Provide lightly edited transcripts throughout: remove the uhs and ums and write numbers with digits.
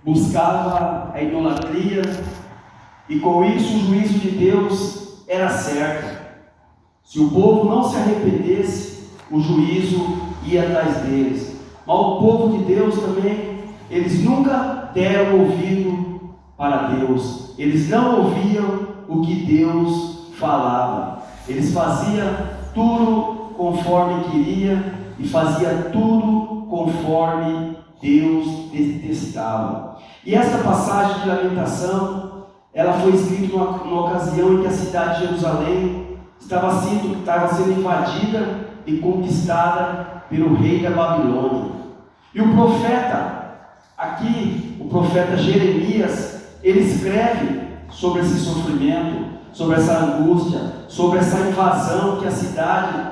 buscava a idolatria, e com isso o juízo de Deus era certo. Se o povo não se arrependesse, o juízo ia atrás deles. Mas o povo de Deus também, eles nunca deram ouvido para Deus. Eles não ouviam o que Deus falava. Eles faziam tudo conforme queria e faziam tudo conforme Deus detestava. E essa passagem de Lamentação, ela foi escrita numa ocasião em que a cidade de Jerusalém estava sendo invadida e conquistada pelo rei da Babilônia. E o profeta, aqui, o profeta Jeremias, ele escreve sobre esse sofrimento, sobre essa angústia, sobre essa invasão que a cidade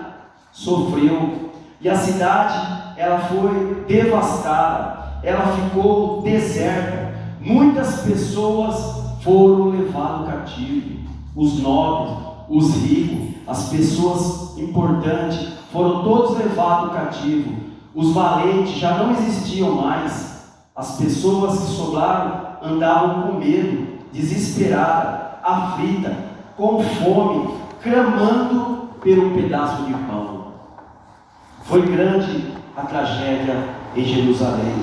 sofreu. E a cidade, ela foi devastada, ela ficou deserta. Muitas pessoas foram levadas cativo. Os nobres, os ricos, as pessoas importantes foram todos levados cativo. Os valentes já não existiam mais. As pessoas que sobraram andavam com medo, desesperadas, aflitas, com fome, clamando pelo pedaço de pão. Foi grande a tragédia em Jerusalém.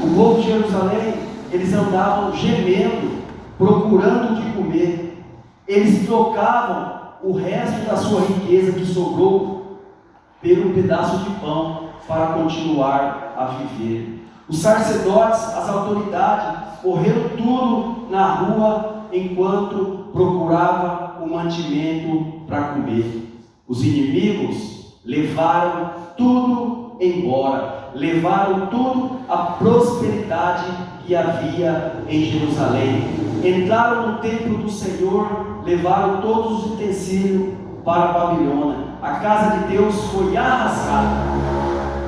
O povo de Jerusalém, eles andavam gemendo, procurando o que comer. Eles trocavam o resto da sua riqueza que sobrou pelo pedaço de pão para continuar a viver. Os sacerdotes, as autoridades, correram tudo na rua enquanto procurava o mantimento para comer. Os inimigos levaram tudo embora, levaram tudo a prosperidade que havia em Jerusalém. Entraram no templo do Senhor, levaram todos os utensílios para a Babilônia. A casa de Deus foi arrasada,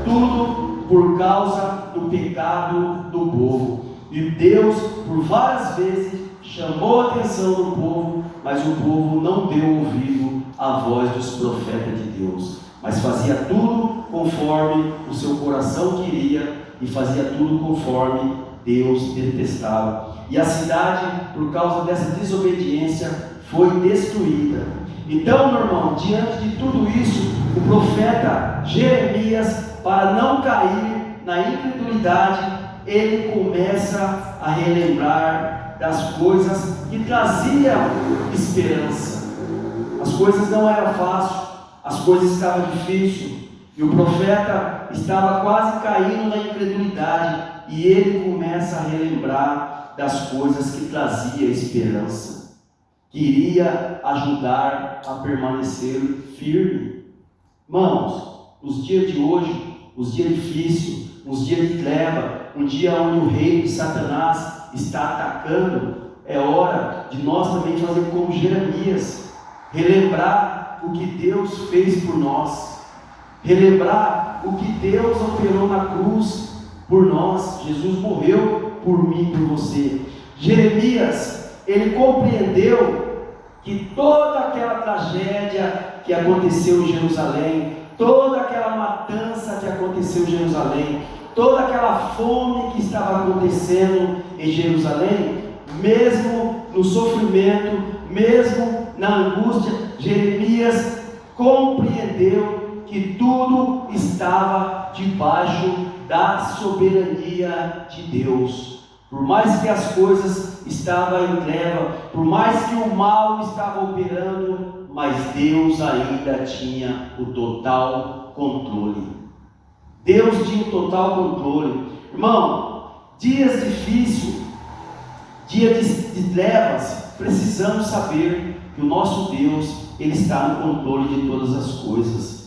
tudo por causa do pecado do povo. E Deus, por várias vezes, chamou a atenção do povo, mas o povo não deu ouvido à voz dos profetas de Deus, mas fazia tudo conforme o seu coração queria e fazia tudo conforme Deus detestava. E a cidade, por causa dessa desobediência, foi destruída. Então, meu irmão, diante de tudo isso, o profeta Jeremias, para não cair na incredulidade, ele começa a relembrar das coisas que traziam esperança. As coisas não eram fáceis, as coisas estavam difíceis, e o profeta estava quase caindo na incredulidade, e ele começa a relembrar das coisas que traziam esperança, que iria ajudar a permanecer firme. Irmãos, os dias de hoje, os dias difíceis, os dias de treva, um dia onde o reino de Satanás está atacando, é hora de nós também fazer como Jeremias, relembrar o que Deus fez por nós, relembrar o que Deus operou na cruz por nós. Jesus morreu por mim e por você. Jeremias, ele compreendeu que toda aquela tragédia que aconteceu em Jerusalém, toda aquela matança que aconteceu em Jerusalém, toda aquela fome que estava acontecendo em Jerusalém, mesmo no sofrimento, mesmo na angústia, Jeremias compreendeu que tudo estava debaixo da soberania de Deus. Por mais que as coisas estavam em treva, por mais que o mal estava operando, mas Deus ainda tinha o total controle. Deus tinha o total controle. Irmão, dias difíceis, dias de trevas, precisamos saber que o nosso Deus, Ele está no controle de todas as coisas.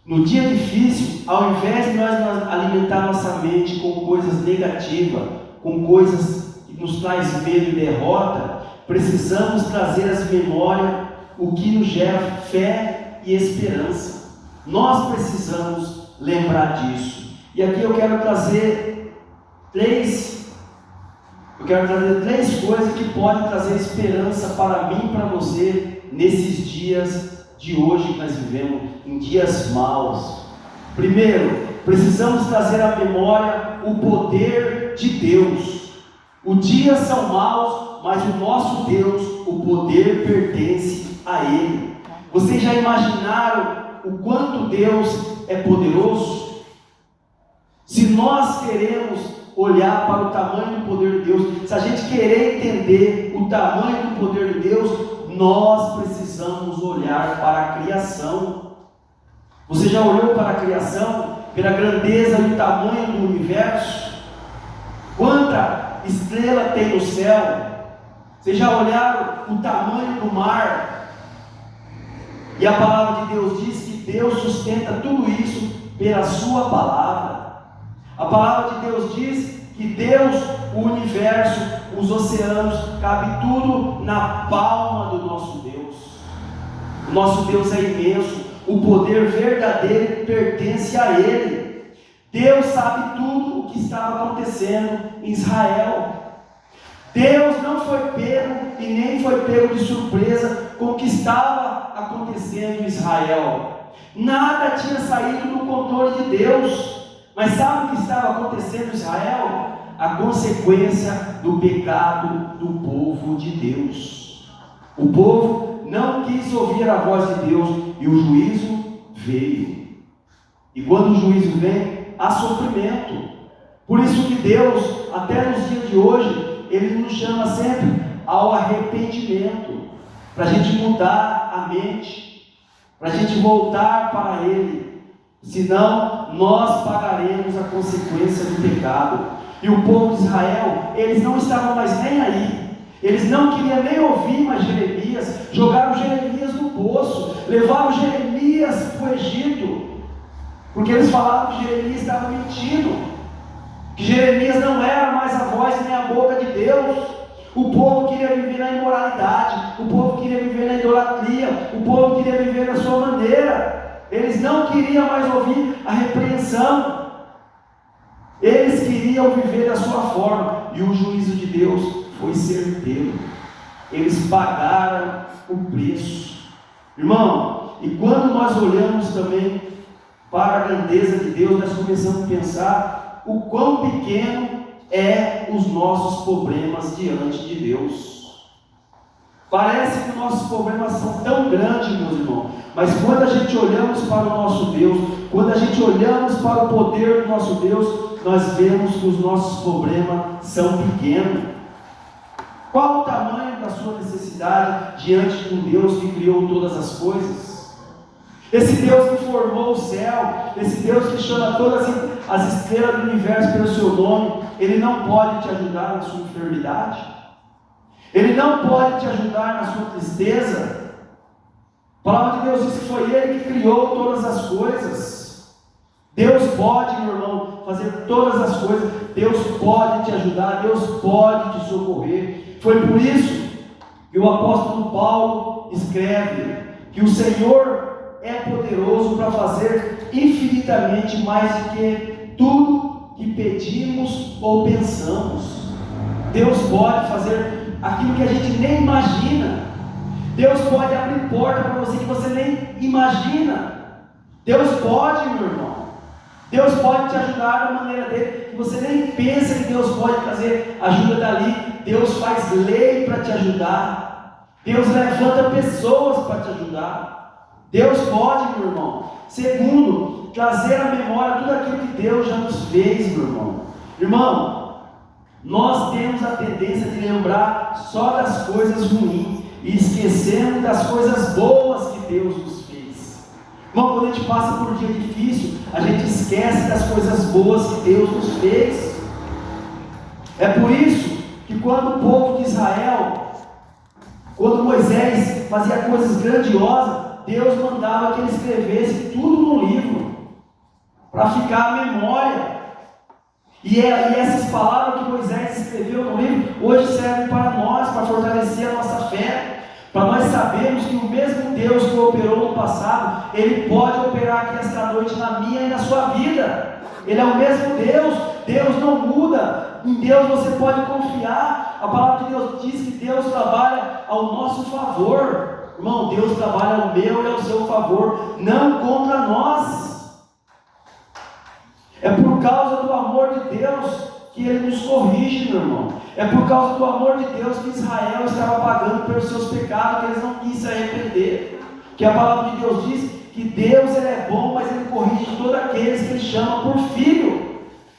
No dia difícil, ao invés de nós alimentar nossa mente com coisas negativas, com coisas que nos traz medo e derrota, precisamos trazer às memórias o que nos gera fé e esperança. Nós precisamos lembrar disso. E aqui eu quero trazer três coisas que podem trazer esperança para mim e para você nesses dias de hoje que nós vivemos, em dias maus. Primeiro, precisamos trazer à memória o poder de Deus. Os dias são maus, mas o nosso Deus, o poder pertence a Ele. Vocês já imaginaram o quanto Deus é poderoso? Se nós queremos olhar para o tamanho do poder de Deus, se a gente querer entender o tamanho do poder de Deus, nós precisamos olhar para a criação. Você já olhou para a criação, pela grandeza e o tamanho do universo? Quanta estrela tem no céu? Vocês já olharam o tamanho do mar? E a palavra de Deus diz que Deus sustenta tudo isso pela sua palavra. A palavra de Deus diz que Deus, o universo, os oceanos, cabe tudo na palma do nosso Deus. O nosso Deus é imenso, o poder verdadeiro pertence a Ele. Deus sabe tudo o que estava acontecendo em Israel. Deus não foi pego e nem foi pego de surpresa com o que estava acontecendo em Israel. Nada tinha saído do controle de Deus. Mas sabe o que estava acontecendo em Israel? A consequência do pecado do povo de Deus. O povo não quis ouvir a voz de Deus e o juízo veio. E quando o juízo vem, há sofrimento. Por isso que Deus, até nos dias de hoje, Ele nos chama sempre ao arrependimento, para a gente mudar a mente, para a gente voltar para Ele. Senão, nós pagaremos a consequência do pecado. E o povo de Israel, eles não estavam mais nem aí. Eles não queriam nem ouvir mais Jeremias. Jogaram Jeremias no poço, levaram Jeremias para o Egito, porque eles falavam que Jeremias estava mentindo, que Jeremias não era mais a voz nem a boca de Deus. O povo queria viver na imoralidade, o povo queria viver na idolatria, o povo queria viver da sua maneira. Eles não queriam mais ouvir a repreensão. Eles queriam viver da sua forma. E o juízo de Deus foi certeiro. Eles pagaram o preço. Irmão, e quando nós olhamos também para a grandeza de Deus, nós começamos a pensar o quão pequeno é os nossos problemas diante de Deus. Parece que nossos problemas são tão grandes, meus irmãos, mas quando a gente olhamos para o nosso Deus, quando a gente olhamos para o poder do nosso Deus, nós vemos que os nossos problemas são pequenos. Qual o tamanho da sua necessidade diante de um Deus que criou todas as coisas? Esse Deus que formou o céu, esse Deus que chama todas as estrelas do universo pelo seu nome, Ele não pode te ajudar na sua enfermidade? Ele não pode te ajudar na sua tristeza? A palavra de Deus diz que foi Ele que criou todas as coisas. Deus pode, meu irmão, fazer todas as coisas. Deus pode te ajudar, Deus pode te socorrer. Foi por isso que o apóstolo Paulo escreve que o Senhor é poderoso para fazer infinitamente mais do que tudo que pedimos ou pensamos. Deus pode fazer aquilo que a gente nem imagina. Deus pode abrir porta para você que você nem imagina. Deus pode, meu irmão. Deus pode te ajudar da maneira dele, que você nem pensa que Deus pode trazer ajuda dali. Deus faz lei para te ajudar. Deus levanta pessoas para te ajudar. Deus pode, meu irmão. Segundo, trazer à memória tudo aquilo que Deus já nos fez, meu irmão. Irmão, nós temos a tendência de lembrar só das coisas ruins e esquecemos das coisas boas que Deus nos fez. Irmão, quando a gente passa por um dia difícil, a gente esquece das coisas boas que Deus nos fez. É por isso que quando o povo de Israel, quando Moisés fazia coisas grandiosas, Deus mandava que ele escrevesse tudo no livro, para ficar a memória. E essas palavras que Moisés escreveu no livro, hoje servem para nós, para fortalecer a nossa fé, para nós sabermos que o mesmo Deus que operou no passado, Ele pode operar aqui esta noite na minha e na sua vida. Ele é o mesmo Deus, Deus não muda, em Deus você pode confiar. A palavra de Deus diz que Deus trabalha ao nosso favor. Irmão, Deus trabalha ao meu e ao seu favor, não contra nós. É por causa do amor de Deus que que Ele nos corrige, meu irmão. É por causa do amor de Deus que Israel estava pagando pelos seus pecados, que eles não quis se arrepender. Que a palavra de Deus diz que Deus Ele é bom, mas Ele corrige todos aqueles que Ele chama por filho.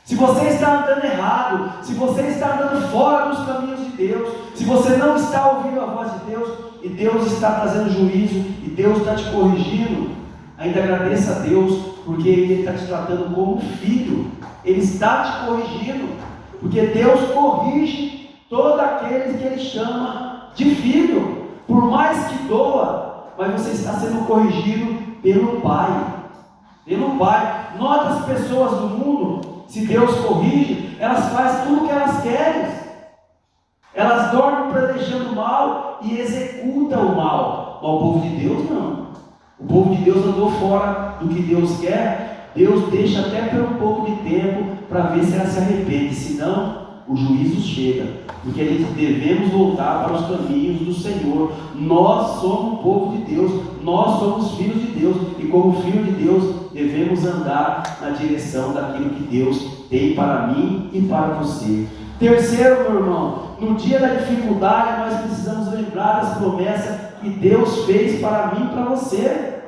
Se você está andando errado, se você está andando fora dos caminhos de Deus, se você não está ouvindo a voz de Deus, e Deus está trazendo juízo, e Deus está te corrigindo, ainda agradeça a Deus, porque Ele está te tratando como filho. Ele está te corrigindo, porque Deus corrige todos aqueles que Ele chama de filho. Por mais que doa, mas você está sendo corrigido pelo Pai. Pelo Pai. Nota as pessoas do mundo, se Deus corrige, elas fazem tudo o que elas querem. Elas dormem planejando o mal e executam o mal. Mas o povo de Deus não. O povo de Deus andou fora do que Deus quer. Deus deixa até por um pouco de tempo para ver se ela se arrepende. Senão, o juízo chega. Porque a gente devemos voltar para os caminhos do Senhor. Nós somos o povo de Deus. Nós somos filhos de Deus. E como filho de Deus, devemos andar na direção daquilo que Deus tem para mim e para você. Terceiro, meu irmão, no dia da dificuldade nós precisamos lembrar das promessas que Deus fez para mim e para você.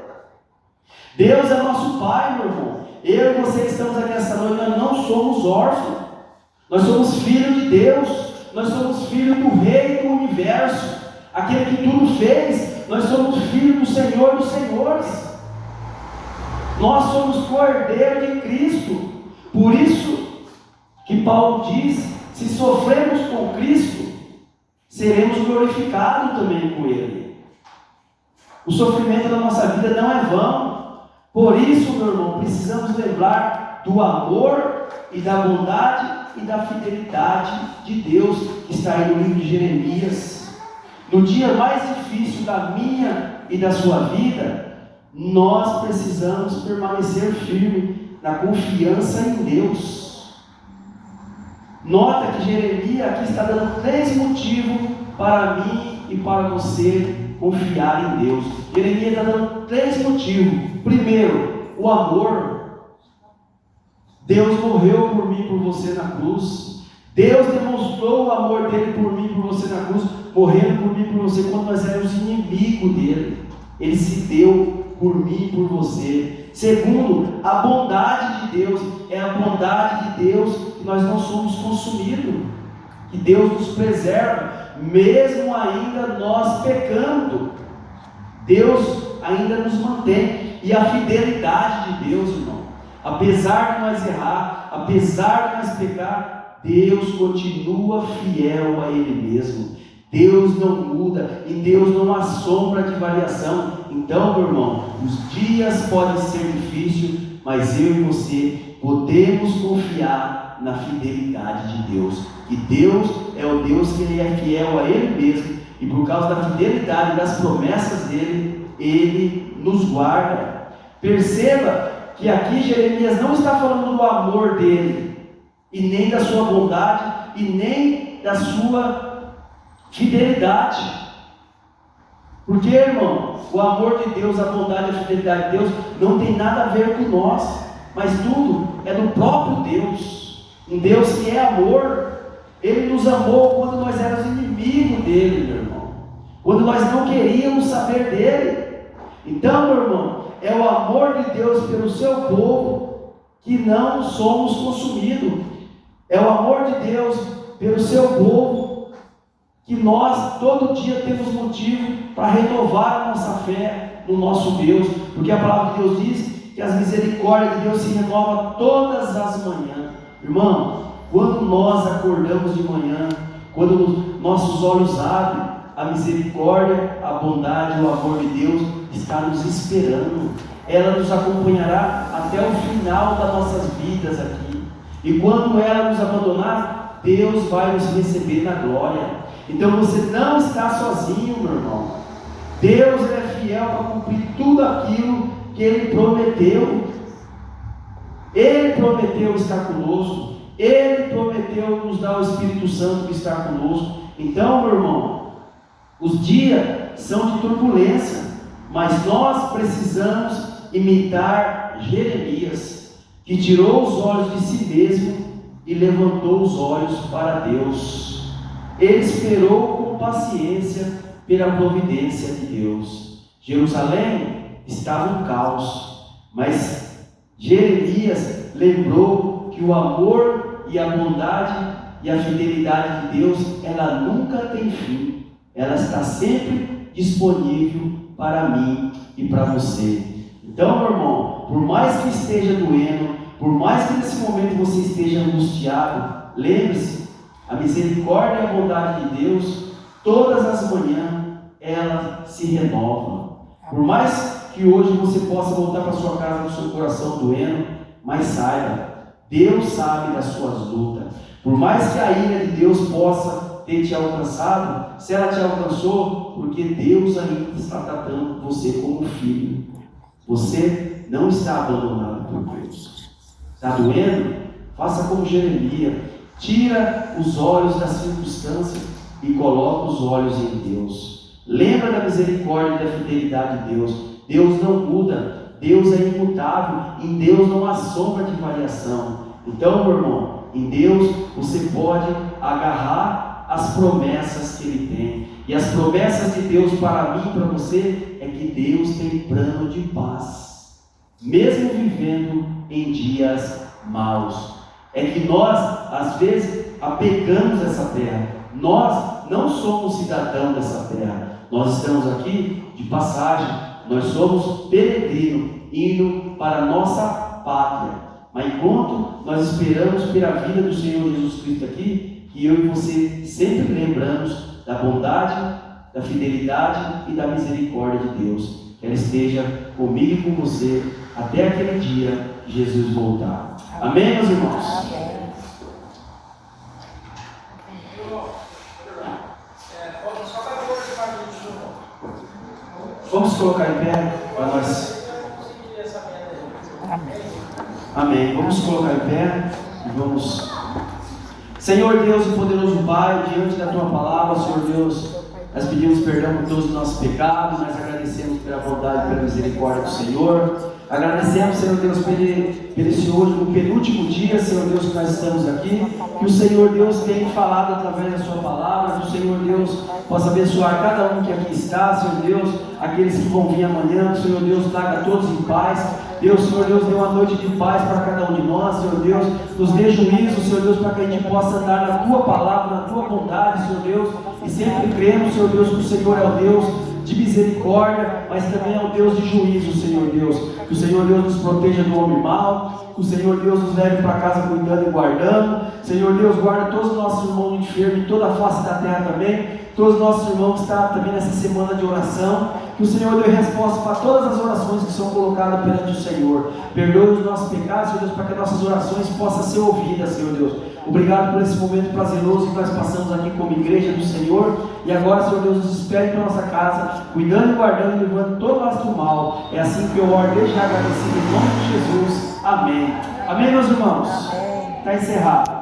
Deus é nosso Pai, meu irmão. Eu e você estamos aqui esta noite, nós não somos órfãos. Nós somos filhos de Deus. Nós somos filhos do Rei do Universo, aquele que tudo fez. Nós somos filhos do Senhor dos Senhores. Nós somos cordeiro de Cristo. Por isso que Paulo diz: se sofremos com Cristo, seremos glorificados também com Ele. O sofrimento da nossa vida não é vão. Por isso, meu irmão, precisamos lembrar do amor e da bondade e da fidelidade de Deus, que está aí no livro de Jeremias. No dia mais difícil da minha e da sua vida, nós precisamos permanecer firme na confiança em Deus. Nota que Jeremias aqui está dando 3 motivos para mim e para você confiar em Deus. Jeremias está dando 3 motivos. Primeiro, o amor. Deus morreu por mim e por você na cruz. Deus demonstrou o amor dele por mim e por você na cruz, morrendo por mim e por você quando nós éramos inimigos dele. Ele se deu por mim e por você. Segundo, a bondade de Deus. É a bondade de Deus que nós não somos consumidos, que Deus nos preserva, mesmo ainda nós pecando. Deus ainda nos mantém. E a fidelidade de Deus, irmão. Apesar de nós errar, apesar de nós pecar, Deus continua fiel a Ele mesmo. Deus não muda, em Deus não há sombra de variação. Então, meu irmão, os dias podem ser difíceis, mas eu e você podemos confiar na fidelidade de Deus. E Deus é o Deus que Ele é fiel a Ele mesmo, e por causa da fidelidade das promessas dEle, Ele nos guarda. Perceba que aqui Jeremias não está falando do amor dele, e nem da sua bondade, e nem da sua fidelidade. Porque, irmão, o amor de Deus, a bondade e a fidelidade de Deus não tem nada a ver com nós, mas tudo é do próprio Deus. Um Deus que é amor. Ele nos amou quando nós éramos inimigos dele, meu irmão, quando nós não queríamos saber dele. Então, meu irmão, é o amor de Deus pelo seu povo que não somos consumidos. É o amor de Deus pelo seu povo que nós todo dia temos motivo para renovar a nossa fé no nosso Deus, porque a palavra de Deus diz que as misericórdias de Deus se renovam todas as manhãs. Irmão, quando nós acordamos de manhã, quando nossos olhos abrem, a misericórdia, a bondade, o amor de Deus está nos esperando. Ela nos acompanhará até o final das nossas vidas aqui. E quando ela nos abandonar, Deus vai nos receber na glória. Então você não está sozinho, meu irmão. Deus é fiel para cumprir tudo aquilo que Ele prometeu. Ele prometeu estar conosco. Ele prometeu nos dar o Espírito Santo que está conosco. Então, meu irmão, os dias são de turbulência, mas nós precisamos imitar Jeremias, que tirou os olhos de si mesmo e levantou os olhos para Deus. Ele esperou com paciência pela providência de Deus. Jerusalém estava um caos, mas Jeremias lembrou que o amor e a bondade e a fidelidade de Deus, ela nunca tem fim. Ela está sempre disponível para mim e para você. Então, meu irmão, por mais que esteja doendo, por mais que nesse momento você esteja angustiado, lembre-se, a misericórdia e a bondade de Deus, todas as manhãs, ela se renova. Por mais que hoje você possa voltar para sua casa com o seu coração doendo, mas saiba, Deus sabe das suas lutas. Por mais que a ira de Deus possa ter te alcançado, se ela te alcançou, porque Deus ainda está tratando você como filho. Você não está abandonado por Deus. Está doendo? Faça como Jeremias. Tira os olhos da circunstância e coloca os olhos em Deus. Lembra da misericórdia e da fidelidade de Deus. Deus não muda. Deus é imutável. Em Deus não há sombra de variação. Então, meu irmão, em Deus você pode agarrar as promessas que Ele tem. E as promessas de Deus para mim e para você é que Deus tem plano de paz, mesmo vivendo em dias maus. É que nós, às vezes, apegamos essa terra. Nós não somos cidadãos dessa terra. Nós estamos aqui de passagem. Nós somos peregrinos, indo para a nossa pátria. Mas enquanto nós esperamos pela vida do Senhor Jesus Cristo aqui, que eu e você sempre lembramos da bondade, da fidelidade e da misericórdia de Deus. Que ela esteja comigo e com você até aquele dia que Jesus voltar. Amém, meus irmãos? Amém. Vamos colocar em pé para nós. Amém. Amém. Vamos colocar em pé e vamos. Senhor Deus e poderoso Pai, diante da Tua palavra, Senhor Deus, nós pedimos perdão por todos os nossos pecados, nós agradecemos pela bondade e pela misericórdia do Senhor. Agradecemos, Senhor Deus, por esse hoje, no penúltimo dia, Senhor Deus, que nós estamos aqui. Que o Senhor Deus tenha falado através da Sua palavra. Que o Senhor Deus possa abençoar cada um que aqui está, Senhor Deus. Aqueles que vão vir amanhã, que o Senhor Deus traga todos em paz. Deus, Senhor Deus, dê uma noite de paz para cada um de nós, Senhor Deus. Nos dê juízo, Senhor Deus, para que a gente possa andar na Tua palavra, na Tua bondade, Senhor Deus. E sempre cremos, Senhor Deus, que o Senhor é o Deus de misericórdia, mas também é o Deus de juízo, Senhor Deus. Que o Senhor Deus nos proteja do homem mau, que o Senhor Deus nos leve para casa cuidando e guardando. Senhor Deus, guarda todos os nossos irmãos enfermos em toda a face da terra também, todos os nossos irmãos que estão também nessa semana de oração. Que o Senhor dê resposta para todas as orações que são colocadas perante o Senhor. Perdoe os nossos pecados, Senhor Deus, para que nossas orações possam ser ouvidas, Senhor Deus. Obrigado por esse momento prazeroso que nós passamos aqui como igreja do Senhor. E agora, Senhor Deus, nos despede para nossa casa, cuidando e guardando e livrando todo o laço do mal. É assim que eu oro, desde já agradecido em nome de Jesus. Amém. Amém, meus irmãos? Está encerrado.